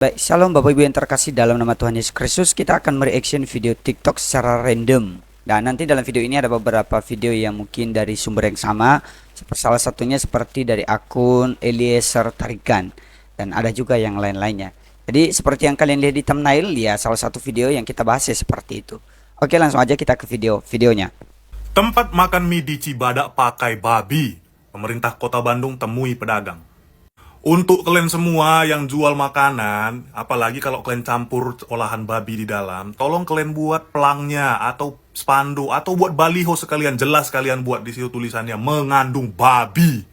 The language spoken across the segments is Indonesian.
Baik, shalom Bapak Ibu yang terkasih dalam nama Tuhan Yesus Kristus. Kita akan mereaction video TikTok secara random. Dan nanti dalam video ini ada beberapa video yang mungkin dari sumber yang sama. Salah satunya seperti dari akun Eliezer Tarigan. Dan ada juga yang lain-lainnya. Jadi seperti yang kalian lihat di thumbnail, ya salah satu video yang kita bahas ya seperti itu. Oke, langsung aja kita ke videonya. Tempat makan mie di Cibadak pakai babi. Pemerintah Kota Bandung temui pedagang. Untuk kalian semua yang jual makanan, apalagi kalau kalian campur olahan babi di dalam, tolong kalian buat pelangnya atau spanduk atau buat baliho sekalian, jelas kalian buat di situ tulisannya mengandung babi.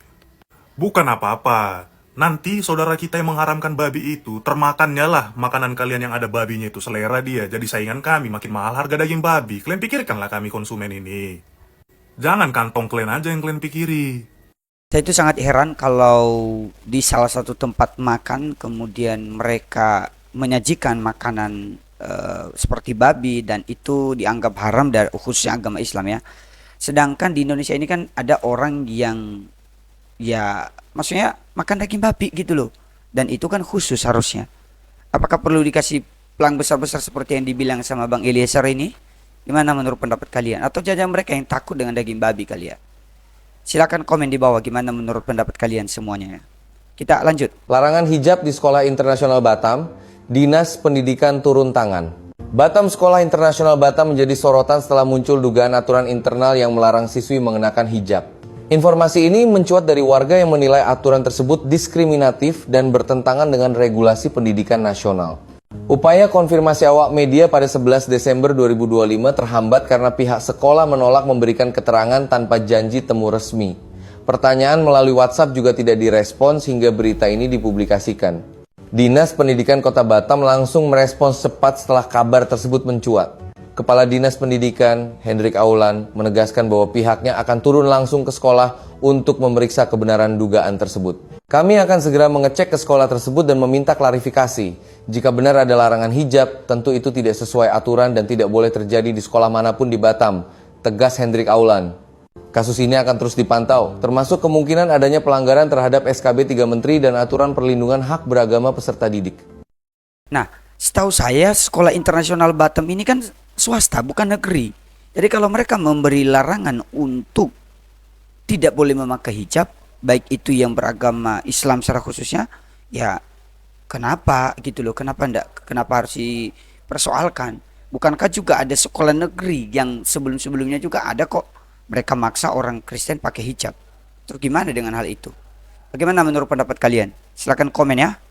Bukan apa-apa. Nanti saudara kita yang mengharamkan babi itu, termakannya lah makanan kalian yang ada babinya itu, selera dia, jadi saingan kami, makin mahal harga daging babi. Kalian pikirkanlah kami konsumen ini. Jangan kantong kalian aja yang kalian pikiri. Saya itu sangat heran kalau di salah satu tempat makan kemudian mereka menyajikan makanan seperti babi dan itu dianggap haram dari khususnya agama Islam ya. Sedangkan di Indonesia ini kan ada orang yang ya maksudnya makan daging babi gitu loh. Dan itu kan khusus harusnya. Apakah perlu dikasih pelang besar-besar seperti yang dibilang sama Bang Eliezer ini? Gimana menurut pendapat kalian? Atau jangan mereka yang takut dengan daging babi kali ya? Silakan komen di bawah gimana menurut pendapat kalian semuanya. Kita lanjut. Larangan hijab di Sekolah Internasional Batam, Dinas Pendidikan turun tangan. Batam Sekolah Internasional Batam menjadi sorotan setelah muncul dugaan aturan internal yang melarang siswi mengenakan hijab. Informasi ini mencuat dari warga yang menilai aturan tersebut diskriminatif dan bertentangan dengan regulasi pendidikan nasional. Upaya konfirmasi awak media pada 11 Desember 2025 terhambat karena pihak sekolah menolak memberikan keterangan tanpa janji temu resmi. Pertanyaan melalui WhatsApp juga tidak direspons hingga berita ini dipublikasikan. Dinas Pendidikan Kota Batam langsung merespons cepat setelah kabar tersebut mencuat. Kepala Dinas Pendidikan, Hendrik Aulan, menegaskan bahwa pihaknya akan turun langsung ke sekolah untuk memeriksa kebenaran dugaan tersebut. Kami akan segera mengecek ke sekolah tersebut dan meminta klarifikasi. Jika benar ada larangan hijab, tentu itu tidak sesuai aturan dan tidak boleh terjadi di sekolah manapun di Batam, tegas Hendrik Aulan. Kasus ini akan terus dipantau, termasuk kemungkinan adanya pelanggaran terhadap SKB 3 Menteri dan aturan perlindungan hak beragama peserta didik. Nah, setahu saya Sekolah Internasional Batam ini kan swasta, bukan negeri. Jadi kalau mereka memberi larangan untuk tidak boleh memakai hijab, baik itu yang beragama Islam secara khususnya, ya kenapa gitu loh, kenapa harus dipersoalkan? Bukankah juga ada sekolah negeri yang sebelum-sebelumnya juga ada kok mereka maksa orang Kristen pakai hijab. Terus gimana dengan hal itu? Bagaimana menurut pendapat kalian? Silahkan komen ya.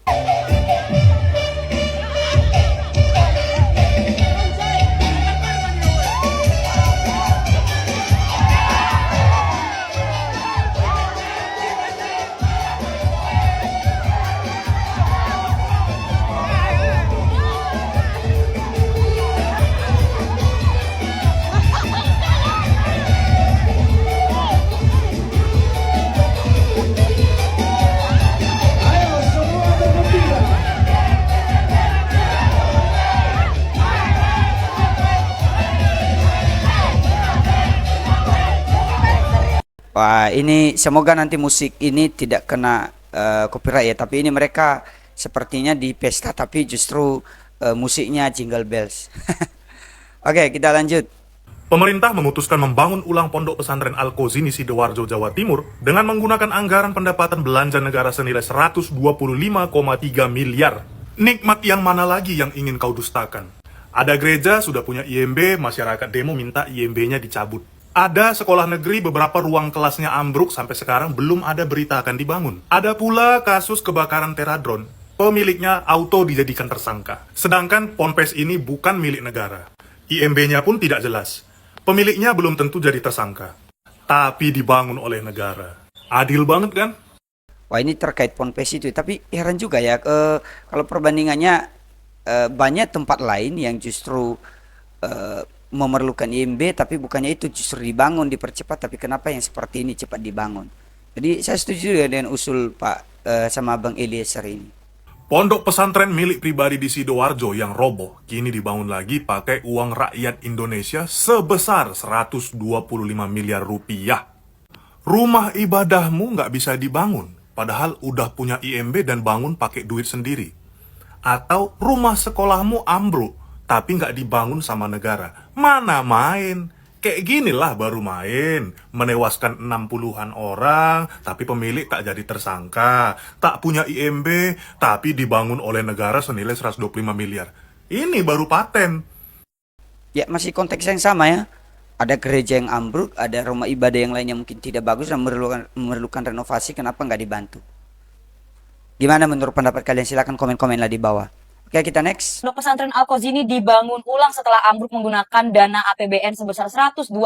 Wah, ini semoga nanti musik ini tidak kena copyright ya. Tapi ini mereka sepertinya di pesta, tapi justru musiknya Jingle Bells. Oke, kita lanjut. Pemerintah memutuskan membangun ulang pondok pesantren Al-Kozini Sidoarjo, Jawa Timur dengan menggunakan anggaran pendapatan belanja negara senilai 125,3 miliar. Nikmat yang mana lagi yang ingin kau dustakan? Ada gereja sudah punya IMB, masyarakat demo minta IMB-nya dicabut. Ada sekolah negeri beberapa ruang kelasnya ambruk sampai sekarang belum ada berita akan dibangun. Ada pula kasus kebakaran Teradron. Pemiliknya auto dijadikan tersangka. Sedangkan ponpes ini bukan milik negara. IMB-nya pun tidak jelas. Pemiliknya belum tentu jadi tersangka. Tapi dibangun oleh negara. Adil banget kan? Wah, ini terkait ponpes itu. Tapi heran juga ya, kalau perbandingannya banyak tempat lain yang justru memerlukan IMB tapi bukannya itu justru dibangun, dipercepat, tapi kenapa yang seperti ini cepat dibangun? Jadi saya setuju dengan usul Pak sama Bang Eliezer ini. Pondok pesantren milik pribadi di Sidoarjo yang roboh kini dibangun lagi pakai uang rakyat Indonesia sebesar 125 miliar rupiah. Rumah ibadahmu nggak bisa dibangun, padahal udah punya IMB dan bangun pakai duit sendiri. Atau rumah sekolahmu ambruk, tapi nggak dibangun sama negara. Mana main? Kayak ginilah baru main. Menewaskan 60-an orang, tapi pemilik tak jadi tersangka. Tak punya IMB, tapi dibangun oleh negara senilai 125 miliar. Ini baru paten. Ya masih konteks yang sama ya. Ada gereja yang ambruk, ada rumah ibadah yang lainnya mungkin tidak bagus dan memerlukan renovasi, kenapa nggak dibantu? Gimana menurut pendapat kalian? Silahkan komen-komen lah di bawah. Oke, kita next. Pondok pesantren Al-Qazini dibangun ulang setelah ambruk menggunakan dana APBN sebesar 125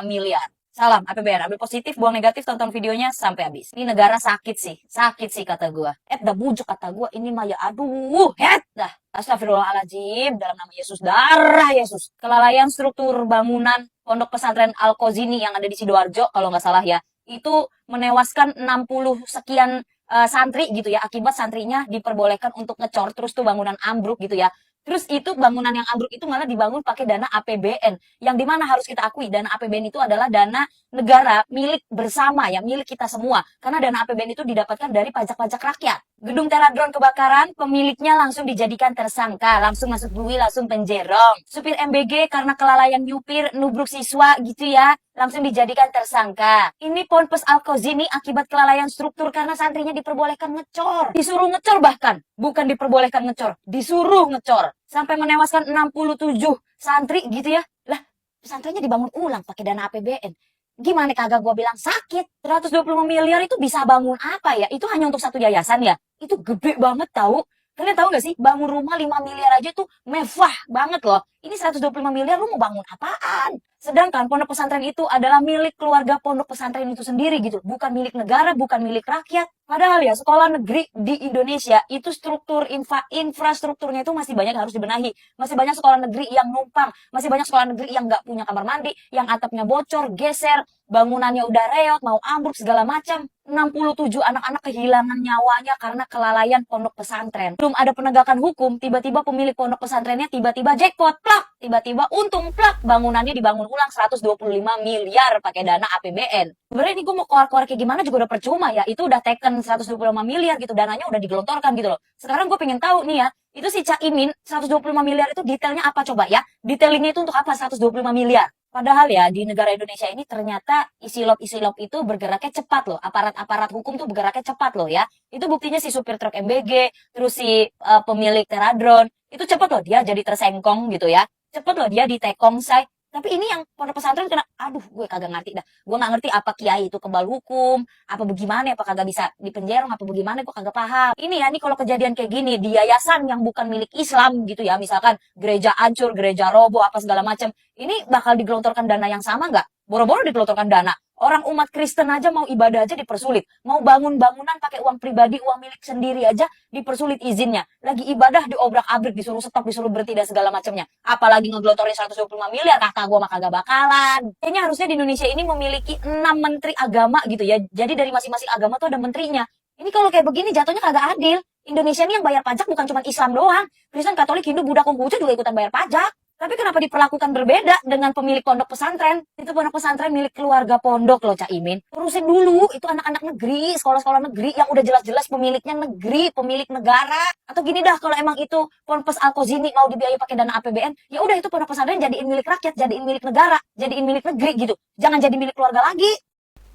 miliar. Salam APBN, ambil positif, buang negatif, tonton videonya sampai habis. Ini negara sakit sih kata gua. Dah bujuk kata gua, ini mah ya aduh, dah. Astagfirullahaladzim, dalam nama Yesus, darah Yesus. Kelalaian struktur bangunan Pondok Pesantren Al-Qazini yang ada di Sidoarjo, kalau nggak salah ya, itu menewaskan 60 sekian santri gitu ya, akibat santrinya diperbolehkan untuk ngecor, terus tuh bangunan ambruk gitu ya. Terus itu bangunan yang ambruk itu malah dibangun pakai dana APBN, yang dimana harus kita akui dana APBN itu adalah dana negara milik bersama ya, milik kita semua, karena dana APBN itu didapatkan dari pajak-pajak rakyat. Gedung Teradron kebakaran, pemiliknya langsung dijadikan tersangka, langsung masuk bui, langsung penjerong. Supir MBG karena kelalaian nyupir, nubruk siswa gitu ya, langsung dijadikan tersangka. Ini Ponpes Al-Qazini akibat kelalaian struktur karena santrinya diperbolehkan ngecor. Disuruh ngecor bahkan, bukan diperbolehkan ngecor, disuruh ngecor. Sampai menewaskan 67 santri gitu ya. Lah, pesantrennya dibangun ulang pakai dana APBN. Gimana kagak gua bilang sakit? 125 miliar itu bisa bangun apa ya? Itu hanya untuk satu yayasan ya? Itu gede banget tahu. Kalian tahu nggak sih, bangun rumah 5 miliar aja tuh mewah banget loh. Ini 125 miliar lu mau bangun apaan? Sedangkan pondok pesantren itu adalah milik keluarga pondok pesantren itu sendiri gitu. Bukan milik negara, bukan milik rakyat. Padahal ya sekolah negeri di Indonesia itu struktur infrastrukturnya itu masih banyak yang harus dibenahi. Masih banyak sekolah negeri yang numpang. Masih banyak sekolah negeri yang nggak punya kamar mandi. Yang atapnya bocor, geser, bangunannya udah reot, mau ambruk segala macam. 67 anak-anak kehilangan nyawanya karena kelalaian pondok pesantren. Belum ada penegakan hukum, tiba-tiba pemilik pondok pesantrennya tiba-tiba jackpot, plak, tiba-tiba untung, plak, bangunannya dibangun ulang 125 miliar pakai dana APBN. Sebenarnya ini gue mau keluar-keluar kayak gimana juga udah percuma ya, itu udah taken 125 miliar gitu, dananya udah digelontorkan gitu loh. Sekarang gue pengen tahu nih ya, itu si Caimin 125 miliar itu detailnya apa coba ya? Detailingnya itu untuk apa 125 miliar? Padahal ya di negara Indonesia ini ternyata isilop-isilop itu bergeraknya cepat loh. Aparat-aparat hukum tuh bergeraknya cepat loh ya. Itu buktinya si supir truk MBG, terus si pemilik Teradron. Itu cepat loh dia jadi tersengkong gitu ya. Cepat loh dia ditekong say. Tapi ini yang pondok pesantren kena, aduh gue kagak ngerti dah. Gue gak ngerti apa kiai itu kebal hukum, apa bagaimana, apa kagak bisa dipenjara, apa bagaimana, gue kagak paham. Ini ya, nih kalau kejadian kayak gini, di yayasan yang bukan milik Islam gitu ya, misalkan gereja hancur, gereja roboh, apa segala macam, ini bakal digelontorkan dana yang sama nggak? Boro-boro digelontorkan dana. Orang umat Kristen aja mau ibadah aja dipersulit. Mau bangun bangunan pakai uang pribadi, uang milik sendiri aja dipersulit izinnya. Lagi ibadah diobrak-abrik, disuruh stop, disuruh berhenti dan segala macamnya. Apalagi ngegelontorin 125 miliar, kata gua mah kagak bakalan. Kayaknya harusnya di Indonesia ini memiliki 6 menteri agama gitu ya. Jadi dari masing-masing agama tuh ada menterinya. Ini kalau kayak begini jatuhnya kagak adil. Indonesia ini yang bayar pajak bukan cuma Islam doang. Kristen, Katolik, Hindu, Buddha, Konghucu juga ikutan bayar pajak. Tapi kenapa diperlakukan berbeda dengan pemilik pondok pesantren? Itu pondok pesantren milik keluarga pondok loh Caimin. Urusin dulu, itu anak-anak negeri, sekolah-sekolah negeri yang udah jelas-jelas pemiliknya negeri, pemilik negara. Atau gini dah, kalau emang itu Ponpes Al-Qazini mau dibiayai pakai dana APBN, ya udah itu pondok pesantren jadiin milik rakyat, jadiin milik negara, jadiin milik negeri gitu. Jangan jadi milik keluarga lagi.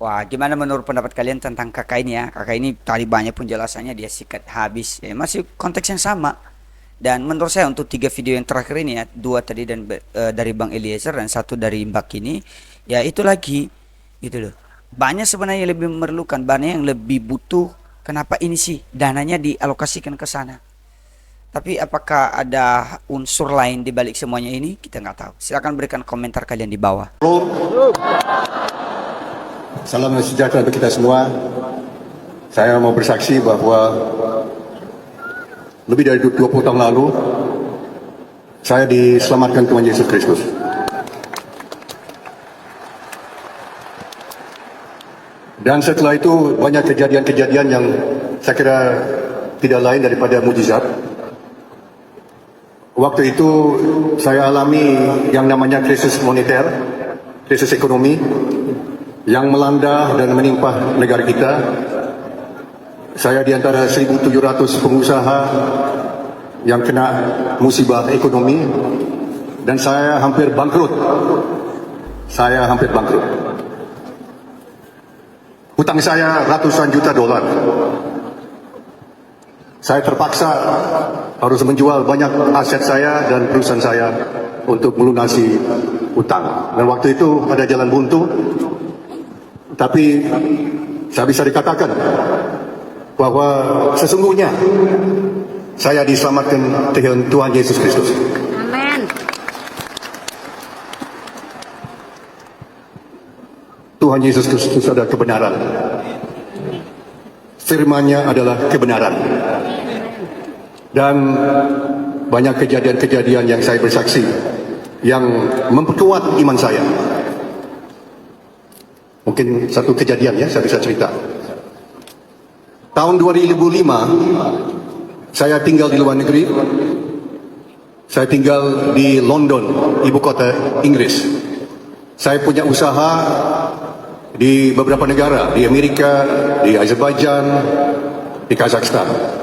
Wah, gimana menurut pendapat kalian tentang kakak ini ya? Kakak ini tadi banyak penjelasannya, dia sikat habis. Ya, masih konteks yang sama. Dan menurut saya untuk 3 video yang terakhir ini ya, 2 tadi dan dari Bang Eliezer dan 1 dari Mbak ini, ya itu lagi gitu loh. Banyak sebenarnya yang lebih memerlukan, banyak yang lebih butuh. Kenapa ini sih dananya dialokasikan ke sana? Tapi apakah ada unsur lain di balik semuanya ini? Kita nggak tahu. Silakan berikan komentar kalian di bawah. Salam sejahtera untuk kita semua. Saya mau bersaksi bahwa lebih dari 20 tahun lalu saya diselamatkan Tuhan Yesus Kristus. Dan setelah itu banyak kejadian-kejadian yang saya kira tidak lain daripada mujizat. Waktu itu saya alami yang namanya krisis moneter, krisis ekonomi yang melanda dan menimpa negara kita. Saya di antara 1.700 pengusaha yang kena musibah ekonomi dan saya hampir bangkrut. Saya hampir bangkrut. Hutang saya ratusan juta dolar. Saya terpaksa harus menjual banyak aset saya dan perusahaan saya untuk melunasi hutang. Dan waktu itu ada jalan buntu, tapi saya bisa dikatakan bahwa sesungguhnya saya diselamatkan dengan Tuhan Yesus Kristus. Amin. Tuhan Yesus Kristus adalah kebenaran. Firman-Nya adalah kebenaran. Dan banyak kejadian-kejadian yang saya bersaksi yang memperkuat iman saya. Mungkin satu kejadian ya, saya bisa cerita. Tahun 2005, saya tinggal di luar negeri. Saya tinggal di London, ibu kota Inggris. Saya punya usaha di beberapa negara, di Amerika, di Azerbaijan, di Kazakhstan.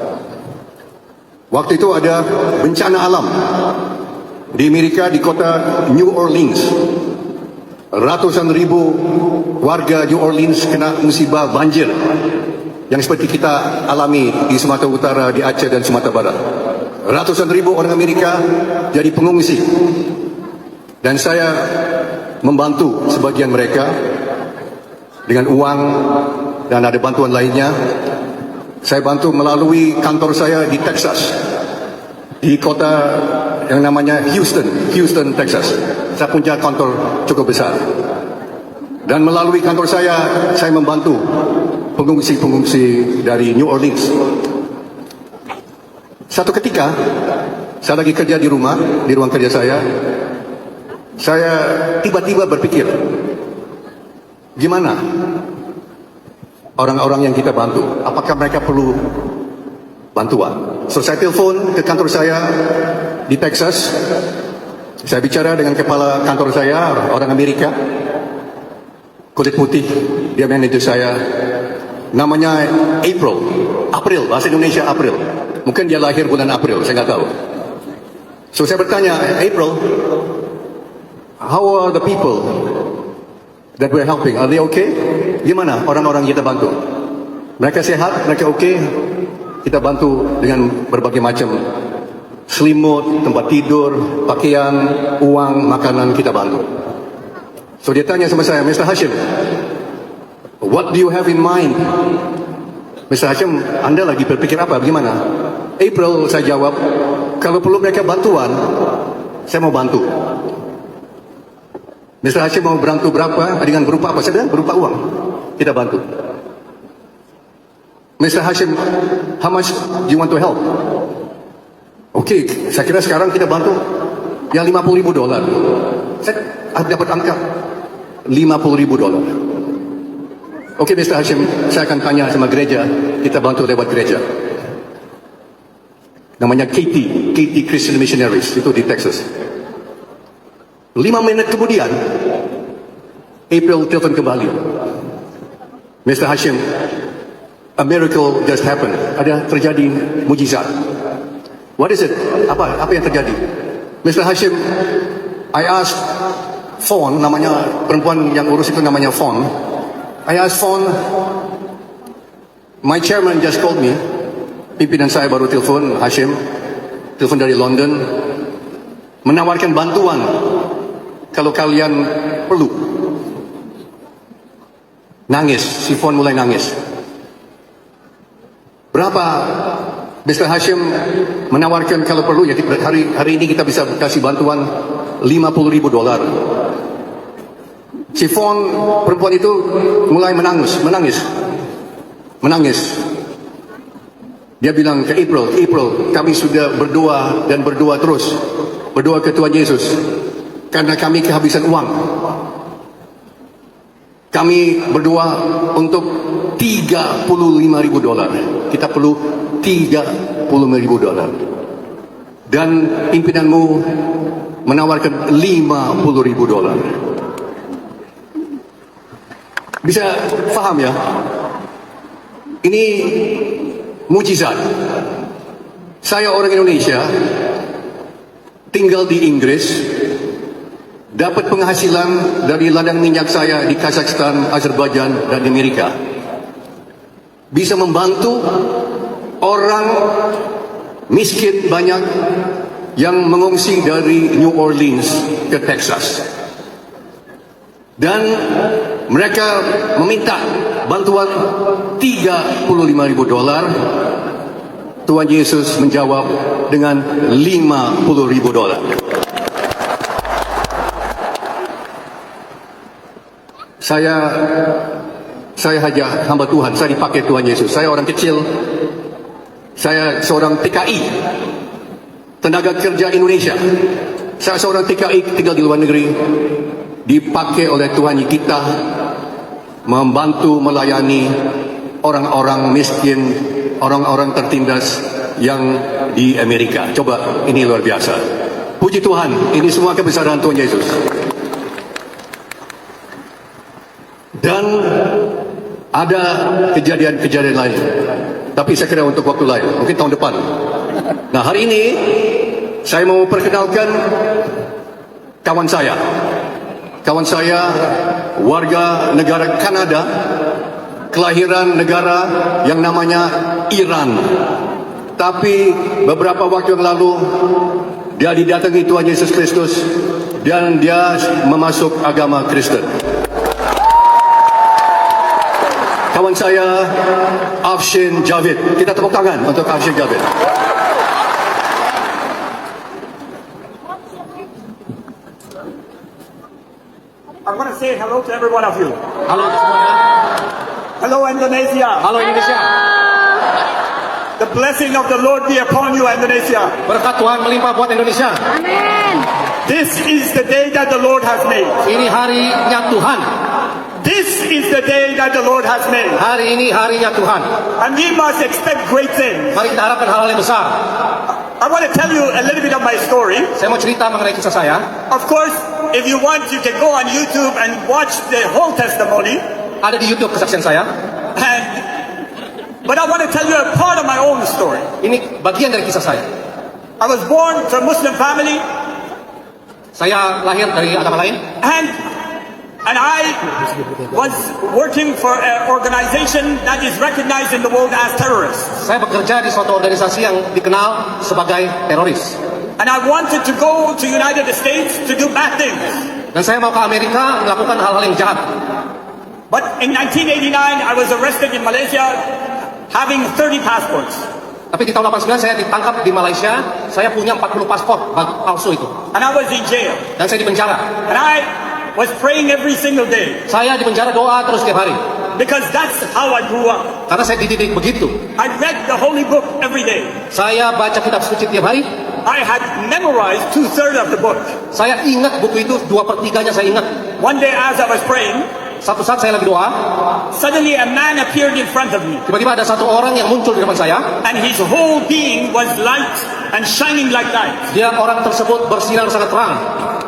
Waktu itu ada bencana alam di Amerika, di kota New Orleans. Ratusan ribu warga New Orleans kena musibah banjir yang seperti kita alami di Sumatera Utara, di Aceh dan Sumatera Barat. Ratusan ribu orang Amerika jadi pengungsi. Dan saya membantu sebagian mereka dengan uang dan ada bantuan lainnya. Saya bantu melalui kantor saya di Texas, di kota yang namanya Houston, Texas. Saya punya kantor cukup besar. Dan melalui kantor saya membantu pengungsi-pengungsi dari New Orleans. Satu ketika, saya lagi kerja di rumah, di ruang kerja saya tiba-tiba berpikir, gimana orang-orang yang kita bantu, apakah mereka perlu bantuan? So saya telepon ke kantor saya di Texas. Saya bicara dengan kepala kantor saya, orang Amerika, kulit putih, dia manajer saya. Namanya April, bahasa Indonesia April. Mungkin dia lahir bulan April, saya nggak tahu. So saya bertanya, April, how are the people that we're helping? Are they okay? Gimana orang-orang kita bantu? Mereka sehat? Mereka okay? Kita bantu dengan berbagai macam selimut, tempat tidur, pakaian, uang, makanan kita bantu. So dia tanya sama saya, Mr. Hashim, what do you have in mind? Mr. Hashim, Anda lagi berpikir apa? Bagaimana? April, saya jawab, kalau perlu mereka bantuan, saya mau bantu. Mr. Hashim mau bantu berapa? Dengan berupa apa? Saya bilang berupa uang. Kita bantu. Mr. Hashim, how much do you want to help? Oke, saya kira sekarang kita bantu yang $50,000. Saya dapat angka $50,000. Oke, Mr. Hashim, saya akan tanya sama gereja. Kita bantu lewat gereja. Namanya KT Christian Missionaries, itu di Texas. 5 menit kemudian, April telepon kembali. Mr. Hashim, a miracle just happened. Ada terjadi mujizat. What is it? Apa yang terjadi? Mr. Hashim, I asked Fawn, namanya perempuan yang urus itu namanya Fawn. I asked Fawn, my chairman just called me. Pimpinan saya baru telepon, Hashim, telepon dari London, menawarkan bantuan kalau kalian perlu. Nangis, si Fawn mulai nangis. Berapa Mr. Hashim menawarkan kalau perlu, ya hari ini kita bisa kasih bantuan $50,000. Si Fawn, perempuan itu mulai menangis. Dia bilang ke April, kami sudah berdoa dan berdoa terus. Berdoa ke Tuhan Yesus. Karena kami kehabisan uang. Kami berdoa untuk $35,000. Kita perlu $35,000. Dan pimpinanmu menawarkan $50,000. Bisa paham ya? Ini mujizat. Saya orang Indonesia, tinggal di Inggris, dapat penghasilan dari ladang minyak saya di Kazakhstan, Azerbaijan, dan Amerika. Bisa membantu orang miskin banyak yang mengungsi dari New Orleans ke Texas. Dan mereka meminta bantuan $35.000. Tuhan Yesus menjawab dengan $50.000. Saya hanya hamba Tuhan, saya dipakai Tuhan Yesus. Saya orang kecil, saya seorang TKI, tenaga kerja Indonesia. Saya seorang TKI tinggal di luar negeri, dipakai oleh Tuhan kita membantu melayani orang-orang miskin, orang-orang tertindas yang di Amerika. Coba, ini luar biasa. Puji Tuhan, ini semua kebesaran Tuhan Yesus. Dan ada kejadian-kejadian lain, tapi saya kira untuk waktu lain, mungkin tahun depan. Nah, hari ini saya mau perkenalkan kawan saya. Kawan saya warga negara Kanada, kelahiran negara yang namanya Iran. Tapi beberapa waktu yang lalu dia didatangi Tuhan Yesus Kristus dan dia memasuk agama Kristen. Kawan saya Afshin Javid. Kita tepuk tangan untuk Afshin Javid. I want to say hello to every one of you. Halo semuanya. Hello Indonesia. Halo Indonesia. The blessing of the Lord be upon you, Indonesia. Berkat Tuhan melimpah buat Indonesia. This is the day that the Lord has made. Ini harinya Tuhan. This is the day that the Lord has made. Hari ini harinya Tuhan. And we must expect great things. Mari kita harapkan hal-hal yang besar. I want to tell you a little bit of my story. Saya mau cerita mengenai kisah saya. Of course, if you want, you can go on YouTube and watch the whole testimony. Ada di YouTube kesaksian saya. But I want to tell you a part of my own story. Ini bagian dari kisah saya. I was born to a Muslim family. Saya lahir dari agama lain. And I was working for an organization that is recognized in the world as terrorists. Saya bekerja di suatu organisasi yang dikenal sebagai teroris. And I wanted to go to United States to do bad things. Dan saya mau ke Amerika melakukan hal-hal yang jahat. But in 1989, I was arrested in Malaysia having 30 passports. Tapi di tahun 89 saya ditangkap di Malaysia. Saya punya 40 paspor palsu itu. And I was in jail. Dan saya di penjara. And I was praying every single day. Saya di penjara doa terus setiap hari. Because that's how I grew up. Karena saya dididik begitu. I read the Holy Book every day. Saya baca kitab suci tiap hari. I had memorized 2/3 of the book. Saya ingat buku itu 2/3-nya saya ingat. One day as I was praying, Satu saat saya lagi doa, suddenly a man appeared in front of me. tiba-tiba ada satu orang yang muncul di depan saya. And his whole being was light and shining like light. Dia orang tersebut bersinar sangat terang.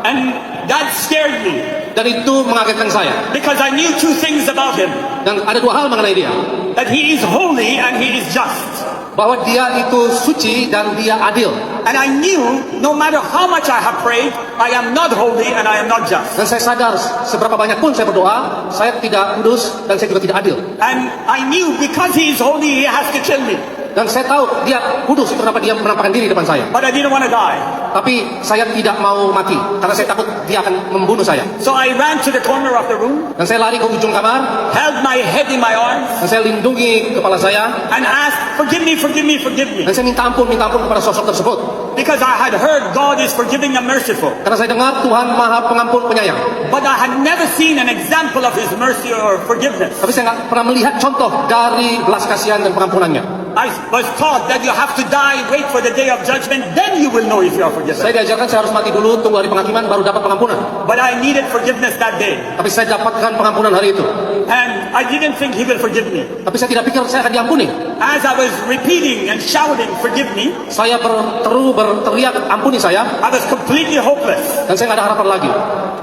And that scared me. Dan itu mengagetkan saya. Because I knew two things about him. Dan ada dua hal mengenai dia. That he is holy and he is just. Bahwa dia itu suci dan dia adil. And I knew no matter how much I have prayed, I am not holy and I am not just. Dan saya sadar seberapa banyak pun saya berdoa, saya tidak kudus dan saya juga tidak adil. And I knew because he is holy, he has to kill me. Dan saya tahu dia kudus, itu kenapa dia menampakkan diri di depan saya. But I didn't want to die. Tapi saya tidak mau mati, karena saya takut dia akan membunuh saya. So I ran to the corner of the room, Dan saya lari ke ujung kamar, held my head in my arms, dan saya lindungi kepala saya. and asked, forgive me, forgive me, forgive me. Dan saya minta ampun kepada sosok tersebut. Because I had heard God is forgiving and merciful. Karena saya dengar Tuhan Maha Pengampun Penyayang. But I had never seen an example of His mercy or forgiveness. Tapi saya nggak pernah melihat contoh dari belas kasihan dan pengampunannya. I was taught that you have to die, wait for the day of judgment, then you will know if you are forgiven. Saya diajarkan saya harus mati dulu, tunggu hari penghakiman, baru dapat pengampunan. But I needed forgiveness that day. Tapi saya dapatkan pengampunan hari itu. And I didn't think He will forgive me. Tapi saya tidak pikir saya akan diampuni. As I was repeating and shouting, forgive me, Saya berteriak, ampuni saya. I was completely hopeless. Dan saya nggak ada harapan lagi.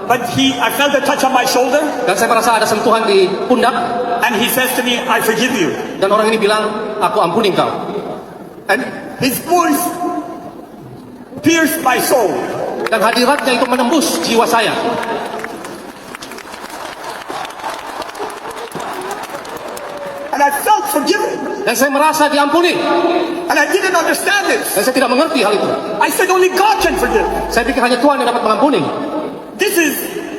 But I felt a touch on my shoulder, Dan saya merasa ada sentuhan di pundak. and He says to me, I forgive you. Dan orang ini bilang, aku ampuni engkau. And His voice pierced my soul. Dan hadiratnya itu menembus jiwa saya. And I felt forgiven. Dan saya merasa diampuni. And I didn't understand this. Dan saya tidak mengerti hal itu. I said only God can forgive. Saya pikir hanya Tuhan yang dapat mengampuni. This is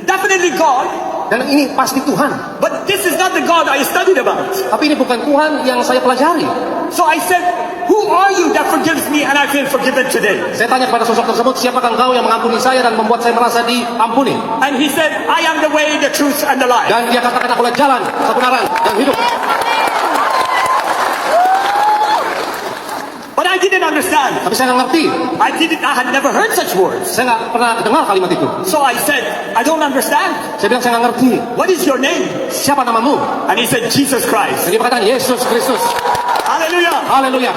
definitely God, Dan ini pasti Tuhan. but this is not the God I studied about. Tapi ini bukan Tuhan yang saya pelajari. So I said, who are you that forgives me and I feel forgiven today? Saya tanya kepada sosok tersebut, siapakah engkau yang mengampuni saya dan membuat saya merasa diampuni? And he said, I am the way, the truth, and the life. Dan dia katakan, akulah jalan, kebenaran, dan hidup. But I didn't understand. Tapi saya nggak ngerti. I had never heard such words. Saya nggak pernah dengar kalimat itu. So I said, I don't understand. Saya bilang, saya nggak ngerti. What is your name? Siapa namamu? And he said, Jesus Christ. Dan dia berkata, Yesus Kristus. Hallelujah. Haleluya.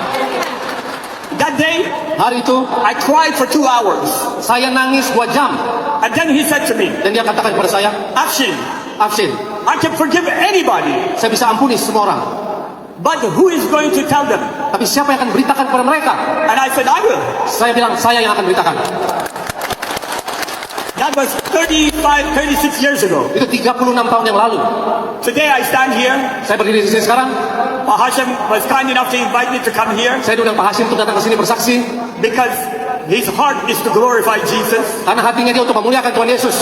That day, Hari itu, I cried for 2 hours. saya nangis 2 jam. And then he said to me, Dan dia katakan kepada saya, Afshin, Afshin, I can forgive anybody, saya bisa ampuni semua orang. but who is going to tell them? Tapi siapa yang akan beritakan kepada mereka? And I said, I will. Saya bilang, saya yang akan beritakan. That was 36 years ago. Itu 36 tahun yang lalu. Today I stand here. Saya berdiri di sini sekarang. Pak Hashim was kind enough to invite me to come here Saya diundang Pak Hashim untuk datang ke sini bersaksi. because his heart is to glorify Jesus. Karena hatinya dia untuk memuliakan Tuhan Yesus.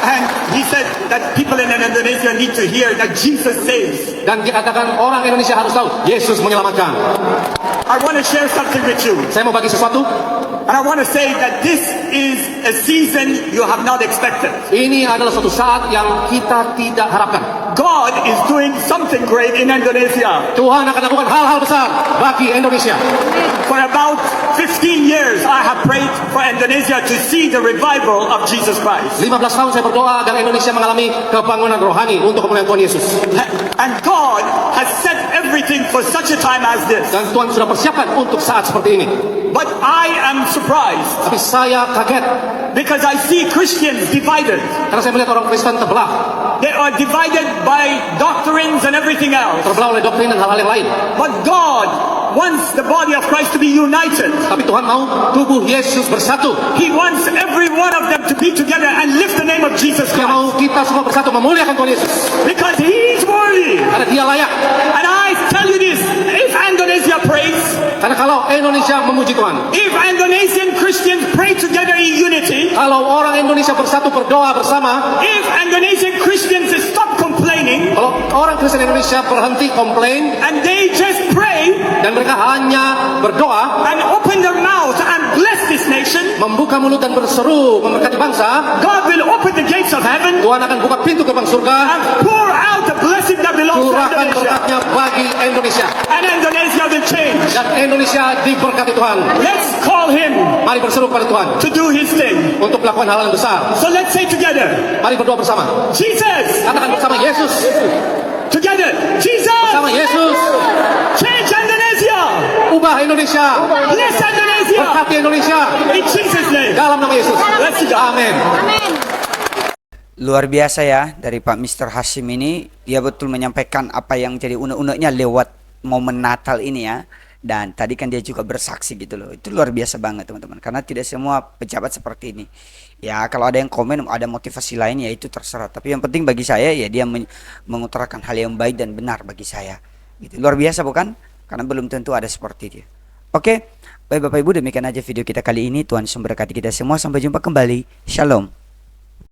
And he said that people in Indonesia need to hear that Jesus saves. Dan dia katakan, orang Indonesia harus tahu, Yesus menyelamatkan. I want to share something with you. Saya mau bagi sesuatu. And I want to say that this is a season you have not expected. Ini adalah suatu saat yang kita tidak harapkan. God is doing something great in Indonesia. Tuhan akan lakukan hal-hal besar bagi Indonesia. For about 15 years, I have prayed for Indonesia to see the revival of Jesus Christ. 15 tahun saya berdoa agar Indonesia mengalami kebangunan rohani untuk kemuliaan Tuhan Yesus. And God has set everything for such a time as this. Dan Tuhan sudah persiapkan untuk saat seperti ini. But I am surprised Tapi saya kaget because I see Christians divided. karena saya melihat orang Kristen terbelah. They are divided by doctrines and everything else. Terbelah oleh doktrin dan hal-hal yang lain. But God wants the body of Christ to be united. Tapi Tuhan mau tubuh Yesus bersatu. He wants every one of them to be together and lift the name of Jesus Dia Christ. mau kita semua bersatu memuliakan Tuhan Yesus. Because He is worthy. Karena dia layak. And I tell you this, if Indonesia prays, Karena kalau Indonesia memuji Tuhan, if Indonesian Christians pray together in unity, kalau orang Indonesia bersatu berdoa bersama, if Indonesian Christians stop complaining kalau orang Kristen Indonesia berhenti komplain and they just pray dan mereka hanya berdoa, and open their mouth and bless this nation, membuka mulut dan berseru memberkati bangsa, God will open the gates of heaven Tuhan akan buka pintu gerbang surga, and pour out the blessing that belongs to curahkan Indonesia. berkatnya bagi Indonesia, And Indonesia will change. dan Indonesia diberkati Tuhan. Let's call Him Mari berseru kepada Tuhan to do His thing. untuk melakukan hal yang besar. So let's say together, Mari berdoa bersama. Jesus, Katakan bersama, Yesus, together, Jesus, bersama Yesus, change Indonesia, ubah Indonesia, bless Indonesia, berkati Indonesia, in Jesus' name. dalam nama Yesus. Let's go. Amin. Luar biasa ya dari Pak Mr. Hashim ini, dia betul menyampaikan apa yang jadi unek-uneknya lewat momen Natal ini ya. Dan tadi kan dia juga bersaksi gitu loh. Itu luar biasa banget teman-teman, karena tidak semua pejabat seperti ini. Ya kalau ada yang komen ada motivasi lain ya itu terserah. Tapi yang penting bagi saya ya dia mengutarakan hal yang baik dan benar bagi saya. Gitu. Luar biasa bukan? Karena belum tentu ada seperti dia. Oke, baik Bapak Ibu, demikian aja video kita kali ini. Tuhan Yesus memberkati kita semua. Sampai jumpa kembali. Shalom.